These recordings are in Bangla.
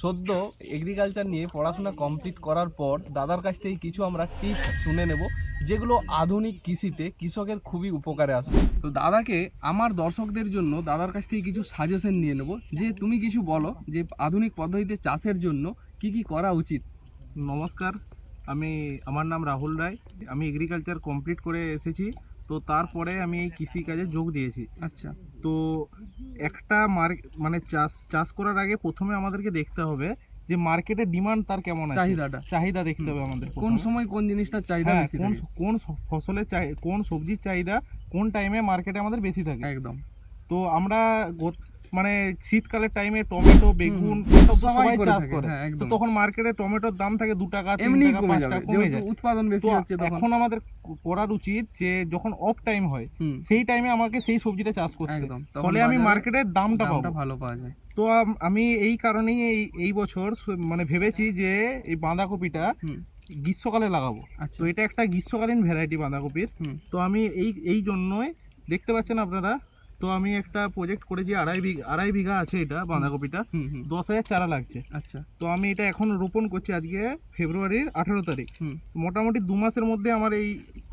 সদ্য এগ্রিকালচার নিয়ে পড়াশোনা কমপ্লিট করার পর দাদার কাছ থেকে কিছু আমরা টিপস শুনে নেব, যেগুলো আধুনিক কৃষিতে কৃষকের খুবই উপকারে আসবে। তো দাদাকে আমার দর্শকদের জন্য দাদার কাছ থেকে কিছু সাজেশন নিয়ে নেব, যে তুমি কিছু বলো যে আধুনিক পদ্ধতিতে চাষের জন্য কি কি করা উচিত। নমস্কার, আমার নাম রাহুল রায়। আমি এগ্রিকালচার কমপ্লিট করে এসেছি, তো তারপরে আমি এই কৃষিকাজে যোগ দিয়েছি। আচ্ছা, তো একটা চাষ করার আগে প্রথমে আমাদেরকে দেখতে হবে যে মার্কেটের ডিমান্ড তার কেমন আছে, চাহিদা দেখতে হবে আমাদের। কোন সময় কোন জিনিসটার চাহিদা বেশি থাকে, কোন ফসলের কোন সবজির চাহিদা কোন টাইমে মার্কেটে আমাদের বেশি থাকে। একদম। তো আমরা শীতকালের টাইমে টমেটো, বেগুন সবাই চাষ করে, তো তখন মার্কেটে টমেটোর দাম থাকে 2 টাকা 3 টাকা 5 টাকা কমে যায়, উৎপাদন বেশি হচ্ছে। এখন আমাদের করার উচিত যে যখন অফ টাইম হয় সেই টাইমে আমাকে সেই সবজিটা চাষ করতে, ফলে আমি মার্কেটের দামটা ভালো পাওয়া যায়। তো আমি এই কারণেই এই বছর ভেবেছি যে এই বাঁধাকপিটা গ্রীষ্মকালে লাগাবো। তো এটা একটা গ্রীষ্মকালীন ভ্যারাইটি বাঁধাকপির। তো আমি এই জন্যই দেখতে পাচ্ছেন আপনারা, তো আমি একটা প্রজেক্ট করেছি, আড়াই বিঘা আছে এটা বাঁধাকপিটা, 10,000 চারা লাগছে। আচ্ছা, তো আমি এটা এখন রোপণ করছি আজকে ফেব্রুয়ারির 18 তারিখ। মোটামুটি 2 মাসের মধ্যে আমার এই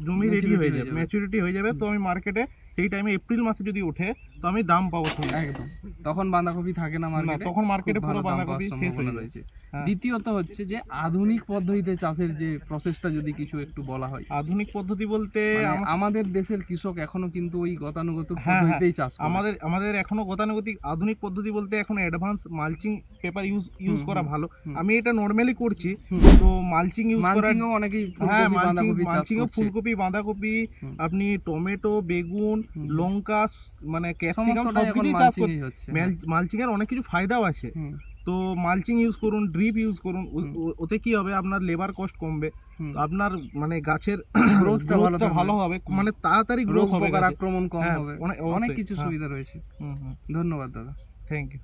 জমি রেডি হয়ে যাবে, ম্যাচুরিটি হয়ে যাবে। তো আমি মার্কেটে সেই টাইমে এপ্রিল মাসে যদি ওঠে তো আমি দাম পাবো একদম। তখন বাঁধাকপি থাকে না মার্কেটে, তখন মার্কেটে পুরো বাঁধাকপি শেষ হয়ে রয়েছে। দ্বিতীয়ত হচ্ছে যে আধুনিক পদ্ধতিতে চাষের যে প্রসেসটা যদি কিছু একটু বলা হয়। আধুনিক পদ্ধতি বলতে আমাদের দেশের কৃষক এখনো কিন্তু ওই গতানুগতিক পদ্ধতিতেই চাষ করে। আমাদের এখনো গতানুগতিক আধুনিক পদ্ধতি বলতে এখন অ্যাডভান্স মালচিং পেপার ইউজ করা ভালো। আমি এটা নরমালি করছি। তো মালচিং ইউজ করা, অনেকেই মালচিং ফুলকপি, বাঁধাকপি, আপনি টমেটো, বেগুন, লঙ্কা, মানে ক্যাপসিকাম সবকিছু চাষ করতে মালচিং এর অনেক কিছু ফায়দাও আছে। তো মালচিং ইউজ করুন, ড্রিপ ইউজ করুন, ওতে কি হবে আপনার লেবার কস্ট কমবে, আপনার মানে গাছের গ্রোথটা ভালো হবে, মানে তাড়াতাড়ি গ্রোথ হবে, আক্রমণ কম হবে, অনেক কিছু সুবিধা রয়েছে। ধন্যবাদ দাদা, থ্যাংক ইউ।